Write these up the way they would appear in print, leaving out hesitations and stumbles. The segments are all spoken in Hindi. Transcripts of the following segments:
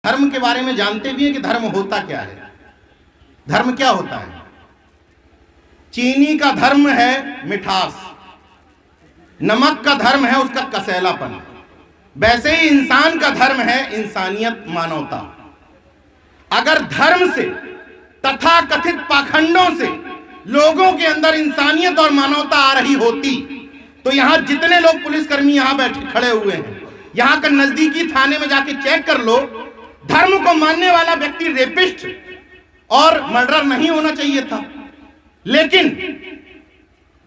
धर्म के बारे में जानते भी हैं कि धर्म होता क्या है। धर्म क्या होता है? चीनी का धर्म है मिठास, नमक का धर्म है उसका कसैलापन। वैसे ही इंसान का धर्म है इंसानियत, मानवता। अगर धर्म से तथा कथित पाखंडों से लोगों के अंदर इंसानियत और मानवता आ रही होती तो यहां जितने लोग पुलिसकर्मी यहां बैठे खड़े हुए हैं, यहां का नजदीकी थाने में जाके चेक कर लो, धर्म को मानने वाला व्यक्ति रेपिस्ट और मर्डर नहीं होना चाहिए था। लेकिन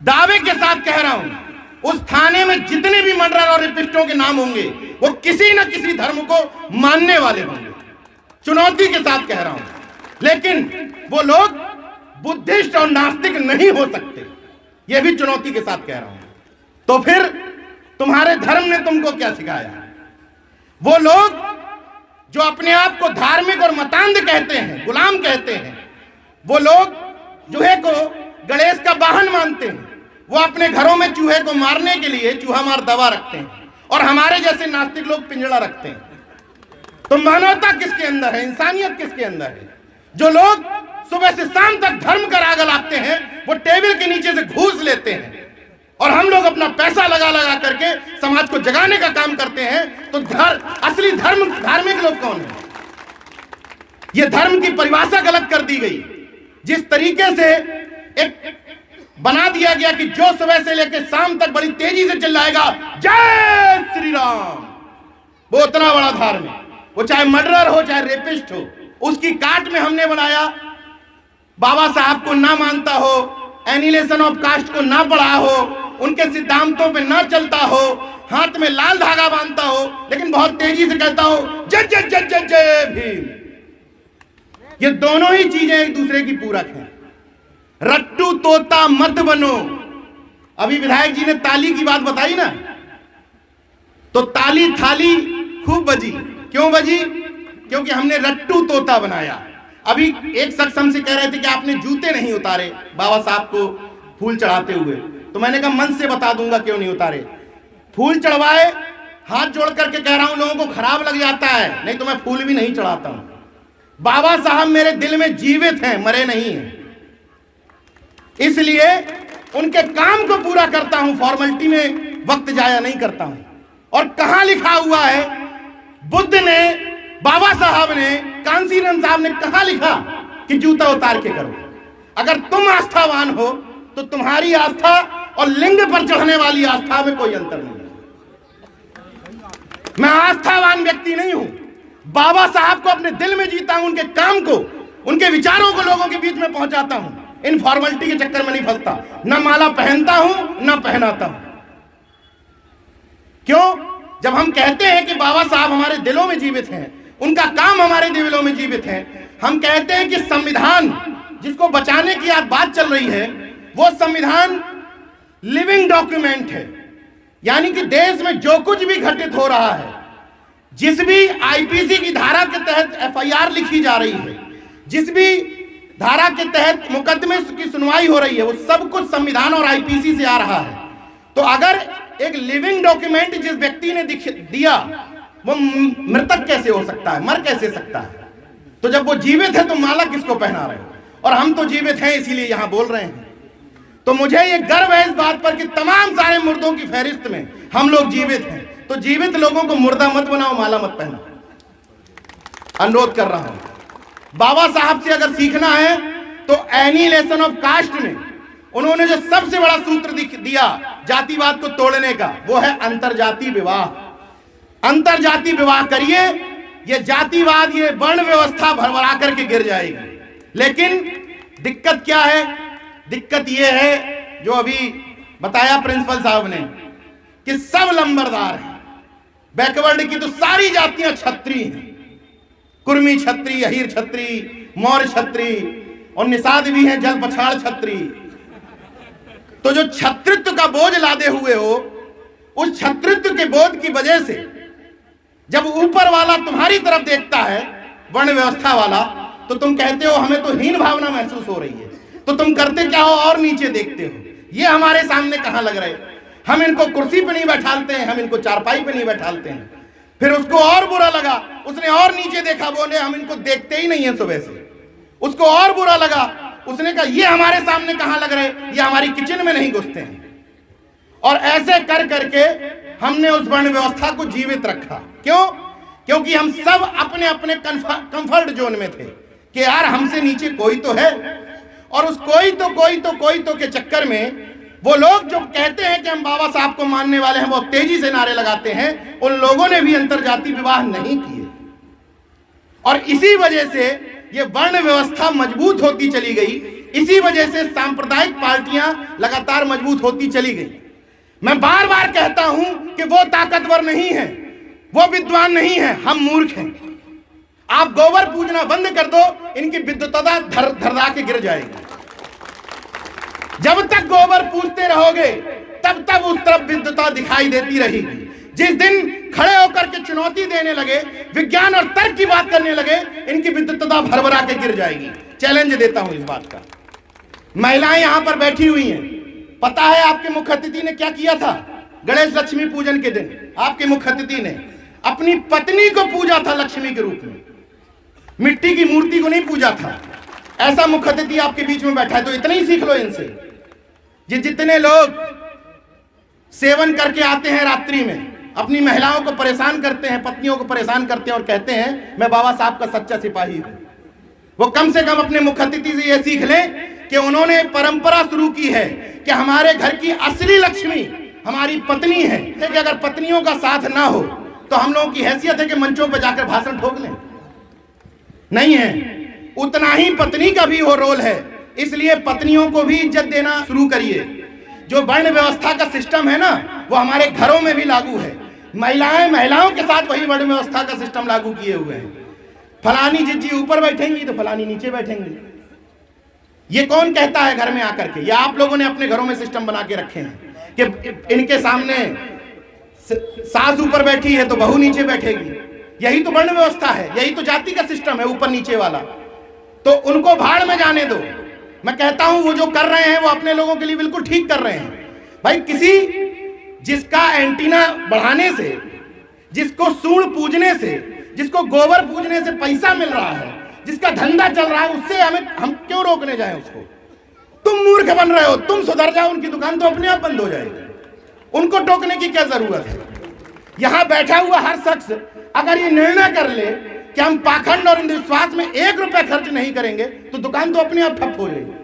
दावे के साथ कह रहा हूं, उस थाने में जितने भी मर्डर और रेपिस्टों के नाम होंगे वो किसी न किसी धर्म को मानने वाले होंगे। चुनौती के साथ कह रहा हूं। लेकिन वो लोग बुद्धिस्ट और नास्तिक नहीं हो सकते, ये भी चुनौती के साथ कह रहा हूं। तो फिर तुम्हारे धर्म ने तुमको क्या सिखाया? वो लोग जो अपने आप को धार्मिक और मतांध कहते हैं, गुलाम कहते हैं, वो लोग चूहे को गणेश का वाहन मानते हैं, वो अपने घरों में चूहे को मारने के लिए चूहा मार दवा रखते हैं, और हमारे जैसे नास्तिक लोग पिंजड़ा रखते हैं। तो मानवता किसके अंदर है? इंसानियत किसके अंदर है? जो लोग सुबह से शाम तक धर्म का राग लाते हैं वो टेबल के नीचे से घूस लेते हैं, और हम लोग अपना पैसा लगा लगा करके समाज को जगाने का काम करते हैं। तो असली धार्मिक लोग कौन है? ये धर्म की परिभाषा गलत कर दी गई। जिस तरीके से एक बना दिया गया कि जो सुबह से लेकर शाम तक बड़ी तेजी से चिल्लाएगा जय श्री राम, वो उतना बड़ा धार्मिक, वो चाहे मर्डरर हो चाहे रेपिस्ट हो। उसकी काट में हमने बनाया बाबा साहब को ना मानता हो, एनिलेशन ऑफ कास्ट को ना पढ़ा हो, उनके सिद्धांतों पे ना चलता हो, हाथ में लाल धागा बांधता हो, लेकिन बहुत तेजी से कहता हो जय जय जय जय जय भीम। ये दोनों ही चीजें एक दूसरे की पूरक हैं। रट्टू तोता मत बनो। अभी विधायक जी ने ताली की बात बताई ना, तो ताली थाली खूब बजी। क्यों बजी? क्योंकि हमने रट्टू तोता बनाया। अभी एक शख्स हमसे कह रहे थे कि आपने जूते नहीं उतारे बाबा साहब को फूल चढ़ाते हुए, तो मैंने कहा मन से बता दूंगा क्यों नहीं उतारे। फूल चढ़वाए, हाथ जोड़ करके कह रहा हूं, लोगों को खराब लग जाता है, नहीं तो मैं फूल भी नहीं चढ़ाता हूं। बाबा साहब मेरे दिल में जीवित हैं, मरे नहीं हैं, इसलिए उनके काम को पूरा करता हूं, फॉर्मेलिटी में वक्त जाया नहीं करता हूं। और कहां लिखा हुआ है? बुद्ध ने, बाबा साहब ने, कांसीराम साहब ने कहां लिखा कि जूता उतार के करो? अगर तुम आस्थावान हो तो तुम्हारी आस्था और लिंग पर चढ़ने वाली आस्था में कोई अंतर नहीं है। मैं आस्थावान व्यक्ति नहीं हूं, बाबा साहब को अपने दिल में जीता हूं, उनके काम को, उनके विचारों को लोगों के बीच में पहुंचाता हूं। इन फॉर्मेलिटी के चक्कर में नहीं फंसता, न माला पहनता हूं न पहनाता हूं। क्यों? जब हम कहते हैं कि बाबा साहब हमारे दिलों में जीवित हैं, उनका काम हमारे दिलों में जीवित है, हम कहते हैं कि संविधान जिसको बचाने की आज बात चल रही है, वो संविधान लिविंग डॉक्यूमेंट है। यानी कि देश में जो कुछ भी घटित हो रहा है, जिस भी आईपीसी की धारा के तहत एफआईआर लिखी जा रही है, जिस भी धारा के तहत मुकदमे की सुनवाई हो रही है, वो सब कुछ संविधान और आईपीसी से आ रहा है। तो अगर एक लिविंग डॉक्यूमेंट जिस व्यक्ति ने दिया वो मृतक कैसे हो सकता है, मर कैसे सकता है? तो जब वो जीवित है तो माला किसको पहना रहे हो? और हम तो जीवित हैं इसीलिए यहां बोल रहे हैं। तो मुझे ये गर्व है इस बात पर कि तमाम सारे मुर्दों की फहरिस्त में हम लोग जीवित हैं। तो जीवित लोगों को मुर्दा मत बनाओ, माला मत पहनाओ। अनुरोध कर रहा हूं, बाबा साहब से अगर सीखना है तो एनिहिलेशन ऑफ कास्ट में उन्होंने जो सबसे बड़ा सूत्र दिया जातिवाद को तोड़ने का, वो है अंतरजातीय विवाह। अंतरजातीय विवाह करिए, ये जातिवाद, ये वर्ण व्यवस्था भरभरा करके गिर जाएगी। लेकिन दिक्कत क्या है? दिक्कत ये है जो अभी बताया प्रिंसिपल साहब ने कि सब लंबरदार हैं। बैकवर्ड की तो सारी जातियां छत्री हैं, कुर्मी छत्री, अहीर छत्री, मौर्य छत्री, और निषाद भी हैं जल पछाड़ छत्री। तो जो छत्रित्व का बोझ लादे हुए हो, उस छत्रित्व के बोझ की वजह से जब ऊपर वाला तुम्हारी तरफ देखता है, वर्ण व्यवस्था वाला, तो तुम कहते हो हमें तो हीन भावना महसूस हो रही है। तो तुम करते क्या हो? और नीचे देखते हो। ये हमारे सामने कहां लग रहे? हम इनको कुर्सी पे नहीं बैठालते हैं, हम इनको चारपाई पे नहीं बैठालते हैं। फिर उसको और बुरा लगा, उसने और नीचे देखा, बोले हम इनको देखते ही नहीं है सुबह से। उसको और बुरा लगा, उसने कहा ये हमारे सामने कहां लग रहे, ये हमारी किचन में नहीं घुसते हैं। और ऐसे कर करके हमने उस वर्ण व्यवस्था को जीवित रखा। क्यों? क्योंकि हम सब अपने अपने कंफर्ट जोन में थे कि यार हमसे नीचे कोई तो है। और उस कोई तो के चक्कर में वो लोग जो कहते हैं कि हम बाबा साहब को मानने वाले हैं, वो तेजी से नारे लगाते हैं, उन लोगों ने भी अंतरजातीय विवाह नहीं किए। और इसी वजह से ये वर्ण व्यवस्था मजबूत होती चली गई, इसी वजह से सांप्रदायिक पार्टियां लगातार मजबूत होती चली गई। मैं बार बार कहता हूं कि वो ताकतवर नहीं है, वो विद्वान नहीं है, हम मूर्ख हैं। आप गोबर पूजना बंद कर दो, इनकी विद्वता धरधा के गिर जाएगी। जब तक गोबर पूजते रहोगे तब तक उस तरफ विद्वता दिखाई देती रहेगी। जिस दिन खड़े होकर के चुनौती देने लगे, विज्ञान और तर्क की बात करने लगे, इनकी विद्वता भरभरा के गिर जाएगी। चैलेंज देता हूं इस बात का। महिलाएं यहां पर बैठी हुई हैं, पता है आपके मुख्य अतिथि ने क्या किया था? गणेश लक्ष्मी पूजन के दिन आपके मुख्य अतिथि ने अपनी पत्नी को पूजा था लक्ष्मी के रूप में, मिट्टी की मूर्ति को नहीं पूजा था। ऐसा मुख्य अतिथि आपके बीच में बैठा है, तो इतना ही सीख लो इनसे। ये जितने लोग सेवन करके आते हैं रात्रि में, अपनी महिलाओं को परेशान करते हैं, पत्नियों को परेशान करते हैं और कहते हैं मैं बाबा साहब का सच्चा सिपाही हूं, वो कम से कम अपने मुख्य अतिथि से यह सीख लें कि उन्होंने परंपरा शुरू की है कि हमारे घर की असली लक्ष्मी हमारी पत्नी है। कि अगर पत्नियों का साथ ना हो तो हम लोगों की हैसियत है कि मंचों पर जाकर भाषण ठोक लें? नहीं है। उतना ही पत्नी का भी वो रोल है, इसलिए पत्नियों को भी इज्जत देना शुरू करिए। जो वर्ण व्यवस्था का सिस्टम है ना, वो हमारे घरों में भी लागू है। महिलाओं के साथ वही वर्ण व्यवस्था का सिस्टम लागू किए हुए हैं। फलानी जिज्जी ऊपर बैठेंगी तो फलानी नीचे बैठेंगी। ये कौन कहता है घर में आकर के? या आप लोगों ने अपने घरों में सिस्टम बना के रखे हैं कि इनके सामने सास ऊपर बैठी है तो बहू नीचे बैठेगी? यही तो वर्ण व्यवस्था है, यही तो जाति का सिस्टम है, ऊपर नीचे वाला। तो उनको भाड़ में जाने दो। मैं कहता हूं वो जो कर रहे हैं वो अपने लोगों के लिए बिल्कुल ठीक कर रहे हैं। भाई किसी जिसका एंटीना बढ़ाने से, जिसको सूंड पूजने से, जिसको गोबर पूजने से पैसा मिल रहा है, जिसका धंधा चल रहा है, उससे हम क्यों रोकने जाएं उसको? तुम मूर्ख बन रहे हो, तुम सुधर जाओ, उनकी दुकान तो अपने आप बंद हो जाएगी। उनको टोकने की क्या जरूरत है? यहां बैठा हुआ हर शख्स अगर ये निर्णय कर ले कि हम पाखंड और अंधविश्वास में 1 रुपया खर्च नहीं करेंगे तो दुकान तो अपने आप ठप हो जाएगी।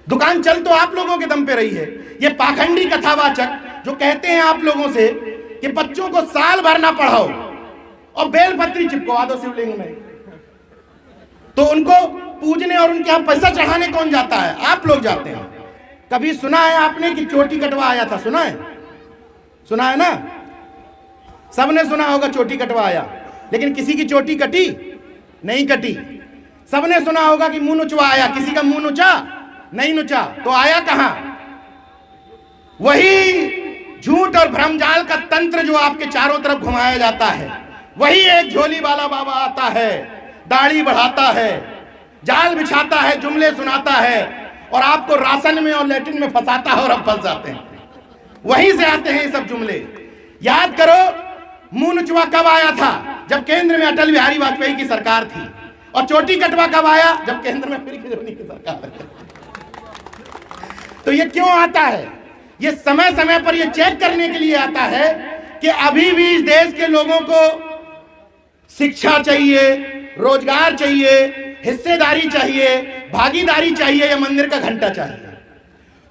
दुकान चल तो आप लोगों के दम पे रही है। ये पाखंडी कथावाचक जो कहते हैं आप लोगों से कि बच्चों को साल भर ना पढ़ाओ और बेलपत्री चिपकवा दो शिवलिंग में, तो उनको पूजने और उनके यहां पैसा चढ़ाने कौन जाता है? आप लोग जाते हैं। कभी सुना है आपने कि चोटी कटवा आया था? सुना है? सुना है ना? सबने सुना होगा चोटी कटवा आया, लेकिन किसी की चोटी कटी नहीं कटी। सबने सुना होगा कि मुंह नुचवा आया, किसी का मुंह नुचा नहीं नुचा। तो आया कहां? वही झूठ और भ्रमजाल का तंत्र जो आपके चारों तरफ घुमाया जाता है। वही एक झोली वाला बाबा आता है, दाढ़ी बढ़ाता है, जाल बिछाता है, जुमले सुनाता है और आपको राशन में और लैट्रिन में फंसाता है और अब फंस जाते हैं। वहीं से आते हैं ये सब जुमले। याद करो मुंह नुचवा कब आया था? जब केंद्र में अटल बिहारी वाजपेयी की सरकार थी। और चोटी कटवा कब आया? जब केंद्र में फिर की सरकार है। तो ये क्यों आता है? ये समय समय पर ये चेक करने के लिए आता है कि अभी भी इस देश के लोगों को शिक्षा चाहिए, रोजगार चाहिए, हिस्सेदारी चाहिए, भागीदारी चाहिए या मंदिर का घंटा चाहिए।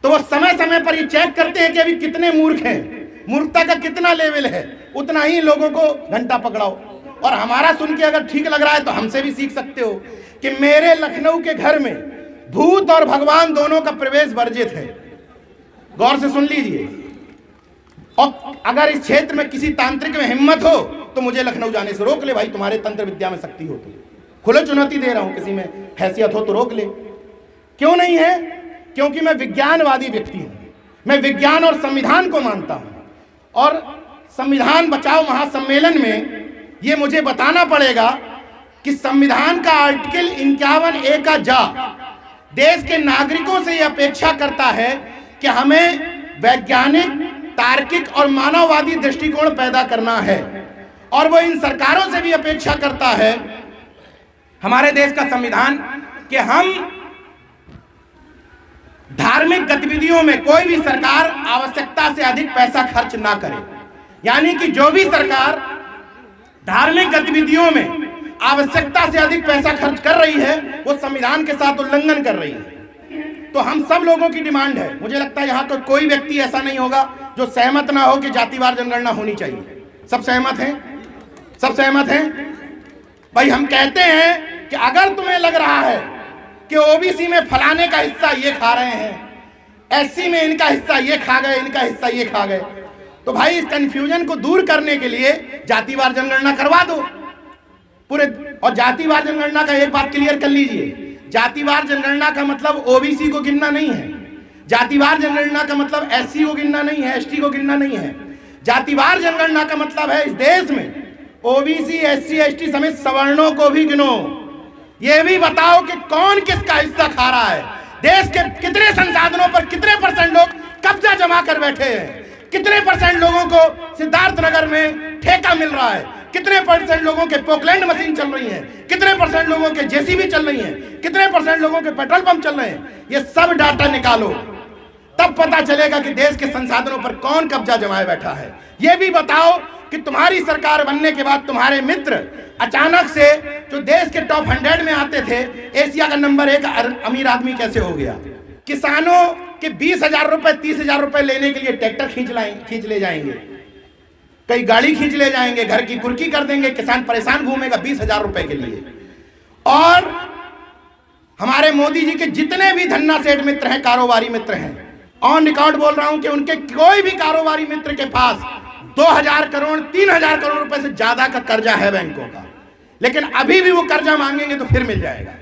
तो वो समय समय पर ये चेक करते हैं कि अभी कितने मूर्ख हैं, मूर्खता का कितना लेवल है, उतना ही लोगों को घंटा पकड़ाओ। और हमारा सुन के अगर ठीक लग रहा है तो हमसे भी सीख सकते हो कि मेरे लखनऊ के घर में भूत और भगवान दोनों का प्रवेश वर्जित है। गौर से सुन लीजिए। और अगर इस क्षेत्र में किसी तांत्रिक में हिम्मत हो तो मुझे लखनऊ जाने से रोक ले। भाई तुम्हारे तंत्र विद्या में शक्ति हो तो खुले चुनौती दे रहा हूं, किसी में हैसियत हो तो रोक ले। क्यों नहीं है? क्योंकि मैं विज्ञानवादी व्यक्ति हूं। मैं विज्ञान और संविधान को मानता हूं। और संविधान बचाओ महासम्मेलन में ये मुझे बताना पड़ेगा कि संविधान का आर्टिकल 51A का जा देश के नागरिकों से यह अपेक्षा करता है कि हमें वैज्ञानिक, तार्किक और मानववादी दृष्टिकोण पैदा करना है। और वो इन सरकारों से भी अपेक्षा करता है, हमारे देश का संविधान, कि हम धार्मिक गतिविधियों में कोई भी सरकार आवश्यकता से अधिक पैसा खर्च ना करे। यानी कि जो भी सरकार धार्मिक गतिविधियों में आवश्यकता से अधिक पैसा खर्च कर रही है वो संविधान के साथ उल्लंघन कर रही है। तो हम सब लोगों की डिमांड है, मुझे लगता है यहाँ तो कोई व्यक्ति ऐसा नहीं होगा जो सहमत ना हो कि जातिवार जनगणना होनी चाहिए। सब सहमत हैं? सब सहमत हैं? भाई हम कहते हैं कि अगर तुम्हें लग रहा है कि ओबीसी में फलाने का हिस्सा ये खा रहे हैं, एससी में इनका हिस्सा ये खा गए, इनका हिस्सा ये खा गए, तो भाई इस कंफ्यूजन को दूर करने के लिए जातिवार जनगणना करवा दो पूरे। और जातिवार जनगणना का एक बात क्लियर कर लीजिए, जातिवार जनगणना का मतलब ओबीसी को गिनना नहीं है, जातिवार जनगणना का मतलब एससी को गिनना नहीं है, एसटी को गिनना नहीं है। जातिवार जनगणना का मतलब है इस देश में ओबीसी, एससी, एसटी समेत सवर्णों को भी गिनो, ये भी बताओ कि कौन किसका हिस्सा खा रहा है, देश के कितने संसाधनों पर कितने % लोग कब्जा जमा कर बैठे हैं, कितने % लोगों को सिद्धार्थनगर में ठेका मिल रहा है, कितने % लोगों के पोकलैंड मशीन चल रही है, कितने % लोगों के जेसीबी चल रही है, कितने % लोगों के पेट्रोल पंप चल रहे हैं। ये सब डाटा निकालो, तब पता चलेगा कि देश के संसाधनों पर कौन कब्जा जमाए बैठा है। ये भी बताओ कि तुम्हारी सरकार बनने के बाद तुम्हारे मित्र अचानक से जो देश के टॉप 100 में आते थे, एशिया का नंबर 1 अमीर आदमी कैसे हो गया। किसानों के 20,000 रुपए 30,000 रुपए लेने के लिए ट्रैक्टर खींच ले जाएंगे, कई गाड़ी खींच ले जाएंगे, घर की कुर्की कर देंगे, किसान परेशान घूमेगा 20,000 रुपए के लिए। और हमारे मोदी जी के जितने भी धन्ना सेठ मित्र हैं, कारोबारी मित्र हैं, ऑन रिकॉर्ड बोल रहा हूं कि उनके कोई भी कारोबारी मित्र के पास 2,000 करोड़ 3,000 करोड़ रुपए से ज्यादा का कर्जा है बैंकों का, लेकिन अभी भी वो कर्जा मांगेंगे तो फिर मिल जाएगा।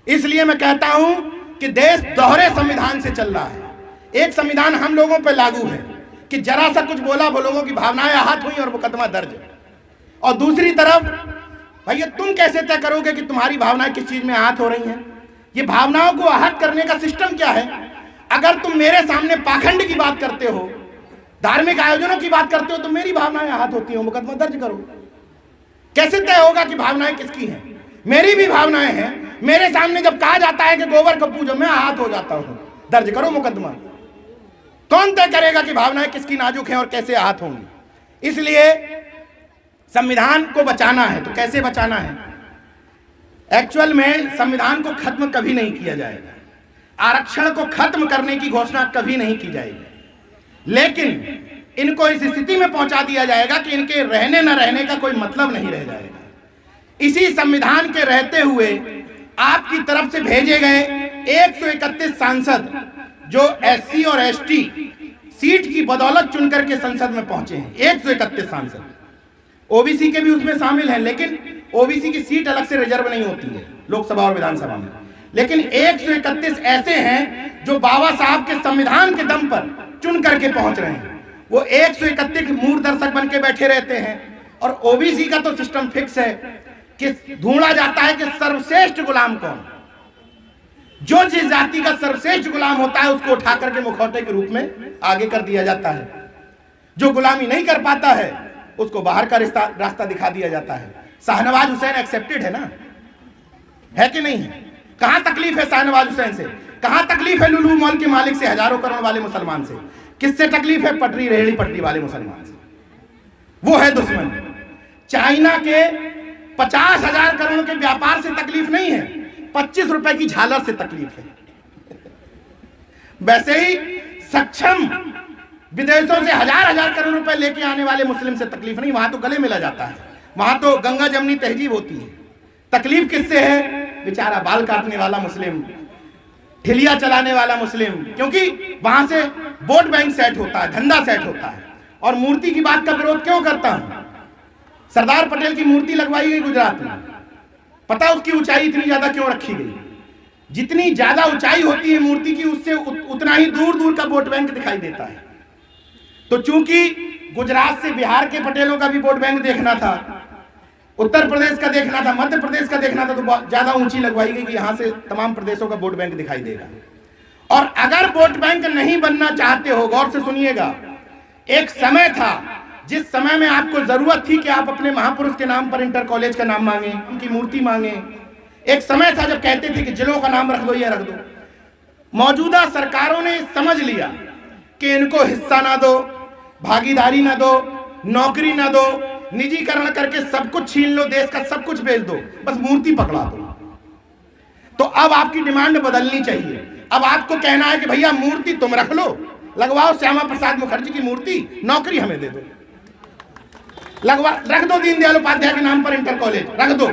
इसलिए मैं कहता हूं कि देश दोहरे संविधान से चल रहा है। एक संविधान हम लोगों पर लागू है कि जरा सा कुछ बोला वो लोगों की भावनाएं आहत हुई और मुकदमा दर्ज, और दूसरी तरफ भैया तुम कैसे तय करोगे कि तुम्हारी भावनाएं किस चीज में आहत हो रही हैं। ये भावनाओं को आहत करने का सिस्टम क्या है? अगर तुम मेरे सामने पाखंड की बात करते हो, धार्मिक आयोजनों की बात करते हो, तो मेरी भावनाएं आहत होती हो, मुकदमा दर्ज करो। कैसे तय होगा कि भावनाएं किसकी हैं? मेरी भी भावनाएं हैं, मेरे सामने जब कहा जाता है कि गोबर को पूजो, मैं आहत हो जाता हूं, दर्ज करो मुकदमा। कौन तय करेगा कि भावनाएं किसकी नाजुक हैं और कैसे आहत होंगी? इसलिए संविधान को बचाना है तो कैसे बचाना है? एक्चुअल में संविधान को खत्म कभी नहीं किया जाएगा, आरक्षण को खत्म करने की घोषणा कभी नहीं की जाएगी, लेकिन इनको इस स्थिति में पहुंचा दिया जाएगा कि इनके रहने न रहने का कोई मतलब नहीं रह जाएगा। इसी संविधान के रहते हुए आपकी तरफ से भेजे गए 131 सांसद जो एससी और एसटी सीट की बदौलत चुनकर के संसद में पहुंचे हैं, 131 सांसद, ओबीसी के भी उसमें शामिल हैं, लेकिन ओबीसी की सीट अलग से रिजर्व नहीं होती है लोकसभा और विधानसभा में, लेकिन 131 ऐसे हैं जो बाबा साहब के संविधान के दम पर चुन करके पहुंच रहे हैं। वो 131 मूर्ख दर्शक बन के बैठे रहते हैं, और ओबीसी का तो सिस्टम फिक्स है कि ढूंढा जाता है कि सर्वश्रेष्ठ गुलाम कौन, जो जिस जाति का सर्वश्रेष्ठ गुलाम होता है उसको उठा करके मुखौटे के रूप में आगे कर दिया जाता है, जो गुलामी नहीं कर पाता है उसको बाहर का रास्ता दिखा दिया जाता है। शाहनवाज हुसैन एक्सेप्टेड है ना, है कि नहीं है? कहां तकलीफ है शाहनवाज हुसैन से? कहां तकलीफ है लुलु मॉल के मालिक से, हजारों करोड़ वाले मुसलमान से? किससे तकलीफ है? पटरी रेहड़ी पटरी वाले मुसलमान से। वो है दुश्मन। चाइना के 50,000 करोड़ के व्यापार से तकलीफ नहीं है, 25 रुपए की झालर से तकलीफ है। वैसे ही सक्षम विदेशों से हजार करोड़ रुपए लेके आने वाले मुस्लिम से तकलीफ नहीं, वहां तो गले मिला जाता है, वहां तो गंगा जमनी तहजीब होती है। तकलीफ किससे है? बेचारा बाल काटने वाला मुस्लिम, ठिलिया चलाने वाला मुस्लिम, क्योंकि वहां से वोट बैंक सेट होता है, धंधा सेट होता है। और मूर्ति की बात का विरोध क्यों करता हूं? सरदार पटेल की मूर्ति लगवाई गई गुजरात में, पता उसकी ऊंचाई इतनी ज्यादा क्यों रखी गई? जितनी ज्यादा ऊंचाई होती है मूर्ति की, उससे उतना ही दूर दूर का वोट बैंक दिखाई देता है। तो चूंकि गुजरात से बिहार के पटेलों का भी वोट बैंक देखना था, उत्तर प्रदेश का देखना था, मध्य प्रदेश का देखना था, तो ज्यादा ऊंची लगवाई गई कि यहां से तमाम प्रदेशों का वोट बैंक दिखाई देगा। और अगर वोट बैंक नहीं बनना चाहते हो, गौर से सुनिएगा, एक समय था जिस समय में आपको जरूरत थी कि आप अपने महापुरुष के नाम पर इंटर कॉलेज का नाम मांगे, उनकी मूर्ति मांगे, एक समय था जब कहते थे कि जिलों का नाम रख दो, ये रख दो। मौजूदा सरकारों ने समझ लिया कि इनको हिस्सा ना दो, भागीदारी ना दो, नौकरी ना दो, निजीकरण करके सब कुछ छीन लो, देश का सब कुछ बेच दो, बस मूर्ति पकड़ा दो। तो अब आपकी डिमांड बदलनी चाहिए। अब आपको कहना है कि भैया मूर्ति तुम रख लो, लगवाओ श्यामा प्रसाद मुखर्जी की मूर्ति, नौकरी हमें दे दो, लगवा रख दो दीनदयाल उपाध्याय के नाम पर इंटर कॉलेज रख दो,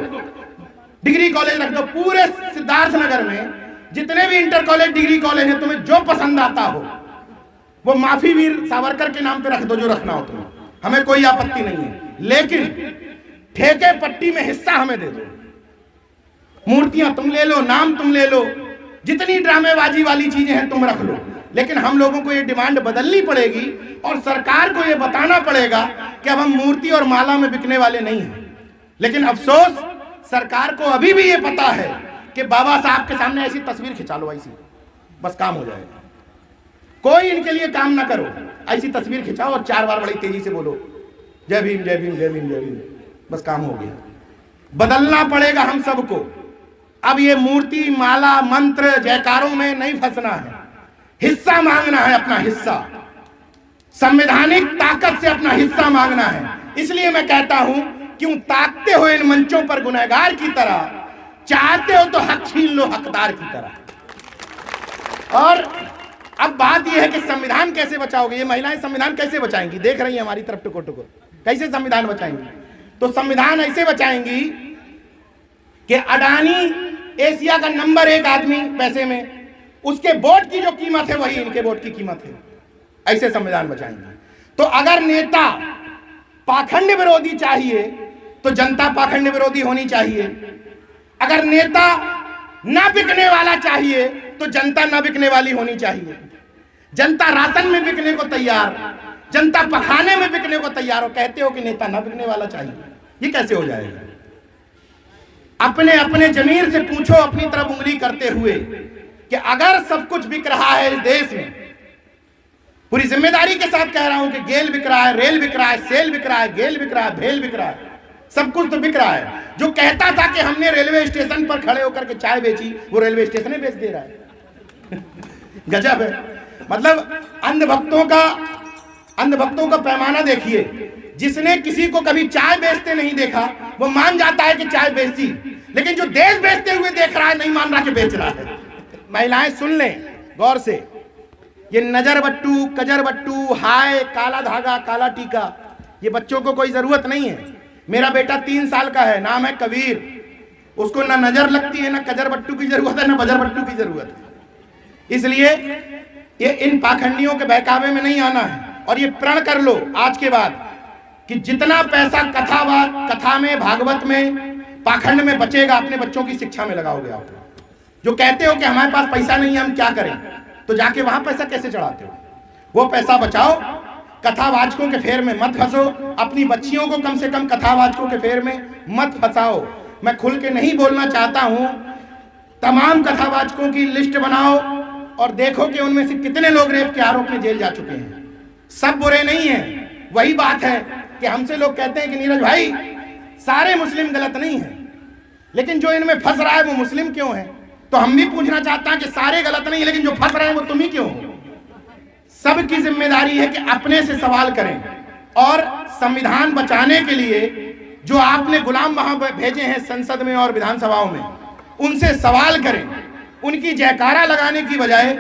डिग्री कॉलेज रख दो। पूरे सिद्धार्थनगर में जितने भी इंटर कॉलेज डिग्री कॉलेज हैं, तुम्हें जो पसंद आता हो वो माफी वीर सावरकर के नाम पे रख दो, जो रखना हो तुम्हें, हमें कोई आपत्ति नहीं है, लेकिन ठेके पट्टी में हिस्सा हमें दे दो। मूर्तियां तुम ले लो, नाम तुम ले लो, जितनी ड्रामेबाजी वाली चीजें हैं तुम रख लो, लेकिन हम लोगों को ये डिमांड बदलनी पड़ेगी और सरकार को ये बताना पड़ेगा कि अब हम मूर्ति और माला में बिकने वाले नहीं हैं। लेकिन अफसोस सरकार को अभी भी ये पता है कि बाबा साहब के सामने ऐसी तस्वीर खिंचा लो, ऐसी बस काम हो जाएगा। कोई इनके लिए काम ना करो, ऐसी तस्वीर खिंचाओ और 4 बार बड़ी तेजी से बोलो जय भीम जय भीम जय भीम जय भीम, बस काम हो गया। बदलना पड़ेगा हम सबको। अब ये मूर्ति माला मंत्र जयकारों में नहीं फंसना है, हिस्सा मांगना है, अपना हिस्सा, संवैधानिक ताकत से अपना हिस्सा मांगना है। इसलिए मैं कहता हूं, क्यों ताकते हो इन मंचों पर गुनहगार की तरह, चाहते हो तो हक छीन लो हकदार की तरह। और अब बात यह है कि संविधान कैसे बचाओगे? ये महिलाएं संविधान कैसे बचाएंगी? देख रही हैं हमारी तरफ टुकुर टुकुर, कैसे संविधान बचाएंगी? तो संविधान ऐसे बचाएंगी कि अडानी एशिया का नंबर 1 आदमी पैसे में, उसके वोट की जो कीमत है वही इनके वोट की कीमत है, ऐसे संविधान बचाएंगे। तो अगर नेता पाखंड विरोधी चाहिए तो जनता पाखंड विरोधी होनी चाहिए, अगर नेता ना बिकने वाला चाहिए तो जनता ना बिकने वाली होनी चाहिए। जनता राशन में बिकने को तैयार, जनता पखाने में बिकने को तैयार हो, कहते हो कि नेता ना बिकने वाला चाहिए, ये कैसे हो जाएगा? अपने अपने जमीर से पूछो, अपनी तरफ उंगली करते हुए, कि अगर सब कुछ बिक रहा है इस देश में, पूरी जिम्मेदारी के साथ कह रहा हूं कि गेल बिक रहा है, रेल बिक रहा है, सेल बिक रहा है, गेल बिक रहा है, भेल बिक रहा है, सब कुछ तो बिक रहा है। जो कहता था कि हमने रेलवे स्टेशन पर खड़े होकर के चाय बेची, वो रेलवे स्टेशन ही बेच दे रहा है। गजब है। मतलब अंधभक्तों का पैमाना देखिए। जिसने किसी को कभी चाय बेचते नहीं देखा वो मान जाता है कि चाय बेची, लेकिन जो देश बेचते हुए देख रहा है नहीं मान रहा कि बेच रहा है। महिलाएं सुन लें गौर से, ये नजर बट्टू, कजर बट्टू, हाय, काला धागा, काला टीका, ये बच्चों को कोई जरूरत नहीं है। मेरा बेटा 3 साल का है, नाम है कबीर, उसको ना नजर लगती है, ना कजर बट्टू की जरूरत है, ना बजर बट्टू की जरूरत है। इसलिए ये इन पाखंडियों के बहकावे में नहीं आना है। और ये प्रण कर लो आज के बाद कि जितना पैसा कथा में, भागवत में, पाखंड में बचेगा, अपने बच्चों की शिक्षा में लगाओगे आप। जो कहते हो कि हमारे पास पैसा नहीं है, हम क्या करें, तो जाके वहां पैसा कैसे चढ़ाते हो? वो पैसा बचाओ, कथावाचकों के फेर में मत फंसो, अपनी बच्चियों को कम से कम कथावाचकों के फेर में मत फंसाओ। मैं खुल के नहीं बोलना चाहता हूं, तमाम कथावाचकों की लिस्ट बनाओ और देखो कि उनमें से कितने लोग रेप के आरोप में जेल जा चुके हैं। सब बुरे नहीं हैं। वही बात है कि हमसे लोग कहते हैं कि नीरज भाई सारे मुस्लिम गलत नहीं हैं, लेकिन जो इनमें फंस रहा है वो मुस्लिम क्यों है? तो हम भी पूछना चाहते हैं कि सारे गलत नहीं, लेकिन जो फंस रहे हैं वो तुम ही क्यों हो? सबकी जिम्मेदारी है कि अपने से सवाल करें और संविधान बचाने के लिए जो आपने गुलाम वहां भेजे हैं संसद में और विधानसभाओं में, उनसे सवाल करें। उनकी जयकारा लगाने की बजाय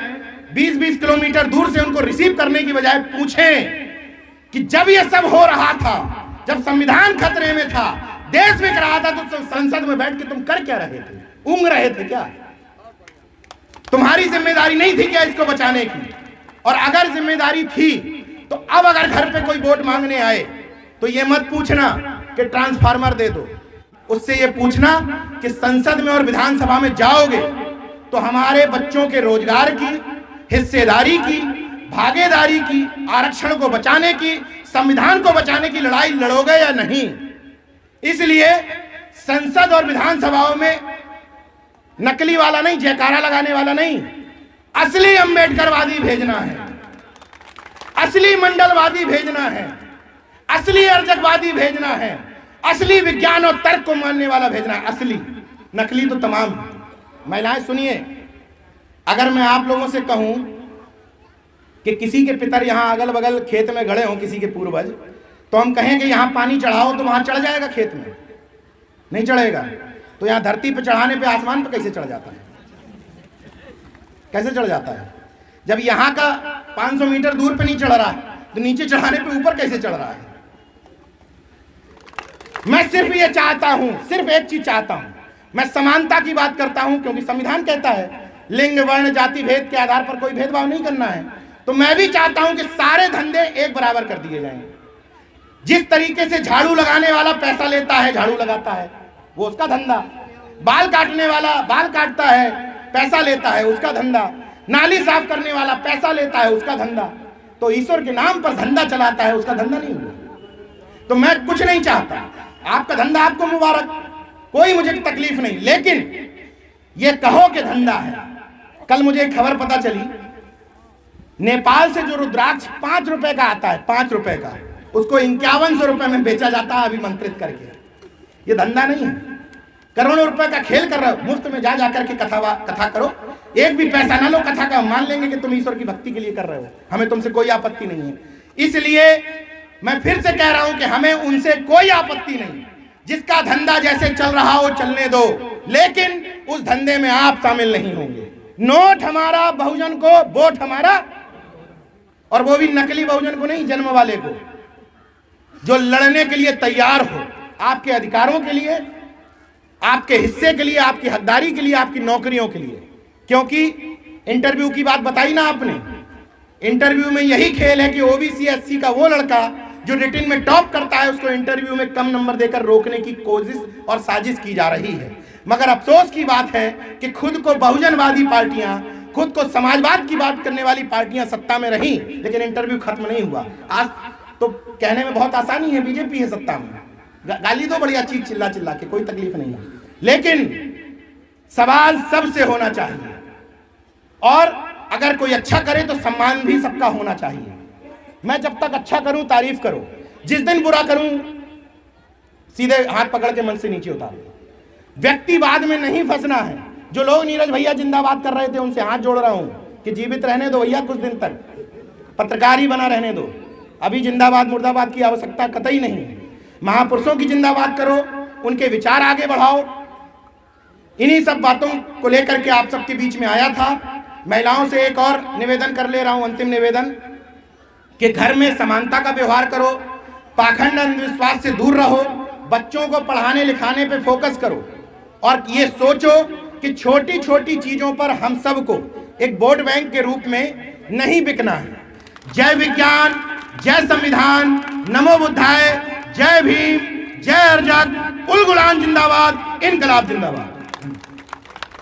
20-20 किलोमीटर दूर से उनको रिसीव करने की बजाय पूछें कि जब ये सब हो रहा था, जब संविधान खतरे में था, देश बिक रहा था, तो संसद में बैठ के तुम कर क्या रहे थे? ऊँग रहे थे क्या? तुम्हारी जिम्मेदारी नहीं थी क्या इसको बचाने की? और अगर जिम्मेदारी थी तो अब अगर घर पे कोई वोट मांगने आए तो ये मत पूछना कि ट्रांसफार्मर दे दो, उससे ये पूछना कि संसद में और विधानसभा में जाओगे तो हमारे बच्चों के रोजगार की, हिस्सेदारी की, भागीदारी की, आरक्षण को बचाने की, संविधान को बचाने की लड़ाई लड़ोगे या नहीं। इसलिए संसद और विधानसभाओं में नकली वाला नहीं, जयकारा लगाने वाला नहीं, असली अम्बेडकरवादी भेजना है, असली मंडलवादी भेजना है, असली अर्जकवादी भेजना है, असली विज्ञान और तर्क को मानने वाला भेजना है, असली, नकली तो तमाम है। महिलाएं सुनिए, अगर मैं आप लोगों से कहूं कि किसी के पितर यहां अगल बगल खेत में गड़े हों, किसी के पूर्वज, तो हम कहें कि यहां पानी चढ़ाओ तो वहां चढ़ जाएगा खेत में? नहीं चढ़ेगा। तो यहां धरती पर चढ़ाने पे आसमान पर कैसे चढ़ जाता है? कैसे चढ़ जाता है? जब यहां का 500 मीटर दूर पे नहीं चढ़ रहा है तो नीचे चढ़ाने पे ऊपर कैसे चढ़ रहा है? मैं सिर्फ ये चाहता हूं, सिर्फ एक चीज चाहता हूं, मैं समानता की बात करता हूं, क्योंकि संविधान कहता है लिंग वर्ण जाति भेद के आधार पर कोई भेदभाव नहीं करना है। तो मैं भी चाहता हूं कि सारे धंधे एक बराबर कर दिए जाएं। जिस तरीके से झाड़ू लगाने वाला पैसा लेता है, झाड़ू लगाता है, वो उसका धंधा। बाल काटने वाला बाल काटता है, पैसा लेता है, उसका धंधा। नाली साफ करने वाला पैसा लेता है, उसका धंधा। तो ईश्वर के नाम पर धंधा चलाता है, उसका धंधा नहीं हुआ। तो मैं कुछ नहीं चाहता, आपका धंधा आपको मुबारक, कोई मुझे तकलीफ नहीं, लेकिन ये कहो कि धंधा है। कल मुझे एक खबर पता चली, नेपाल से जो रुद्राक्ष 5 रुपए का आता है, 5 रुपए का, उसको 5100 रुपए में बेचा जाता है अभिमंत्रित करके। ये धंधा नहीं है। करोड़ों रुपए का खेल कर रहे हो, मुफ्त में जा जाकर के कथा करो, एक भी पैसा ना लो कथा का, मान लेंगे कि तुम ईश्वर की भक्ति के लिए कर रहे हो, हमें तुमसे कोई आपत्ति नहीं है। इसलिए मैं फिर से कह रहा हूं कि हमें उनसे कोई आपत्ति नहीं, जिसका धंधा जैसे चल रहा हो चलने दो, लेकिन उस धंधे में आप शामिल नहीं होंगे। नोट हमारा, बहुजन को वोट हमारा, और वो भी नकली बहुजन को नहीं, जन्म वाले को, जो लड़ने के लिए तैयार हो, आपके अधिकारों के लिए, आपके हिस्से के लिए, आपकी हकदारी के लिए, आपकी नौकरियों के लिए। क्योंकि इंटरव्यू की बात बताई ना आपने, इंटरव्यू में यही खेल है कि ओबीसी एससी का वो लड़का जो रिटन में टॉप करता है, उसको इंटरव्यू में कम नंबर देकर रोकने की कोशिश और साजिश की जा रही है। मगर अफसोस की बात है कि खुद को बहुजनवादी पार्टियां, खुद को समाजवाद की बात करने वाली पार्टियां सत्ता में रही, लेकिन इंटरव्यू खत्म नहीं हुआ। आज तो कहने में बहुत आसानी है, बीजेपी है सत्ता में, गाली दो बढ़िया चीज चिल्ला चिल्ला के, कोई तकलीफ नहीं है, लेकिन सवाल सबसे होना चाहिए। और अगर कोई अच्छा करे तो सम्मान भी सबका होना चाहिए। मैं जब तक अच्छा करूं तारीफ करो, जिस दिन बुरा करूं सीधे हाथ पकड़ के मन से नीचे उतारो। व्यक्तिवाद में नहीं फंसना है। जो लोग नीरज भैया जिंदाबाद कर रहे थे उनसे हाथ जोड़ रहा हूं कि जीवित रहने दो भैया, कुछ दिन तक पत्रकार ही बना रहने दो, अभी जिंदाबाद मुर्दाबाद की आवश्यकता कतई नहीं है। महापुरुषों की जिंदाबाद करो, उनके विचार आगे बढ़ाओ। इन्हीं सब बातों को लेकर के आप सबके बीच में आया था। महिलाओं से एक और निवेदन कर ले रहा हूं, अंतिम निवेदन, कि घर में समानता का व्यवहार करो, पाखंड अंधविश्वास से दूर रहो, बच्चों को पढ़ाने लिखाने पे फोकस करो, और ये सोचो कि छोटी छोटी चीजों पर हम सबको एक वोट बैंक के रूप में नहीं बिकना है। जय विज्ञान, जय संविधान, नमो बुद्धाय, जय भीम, जय अर्जक, उल गुलाम जिंदाबाद, इनकलाब जिंदाबाद।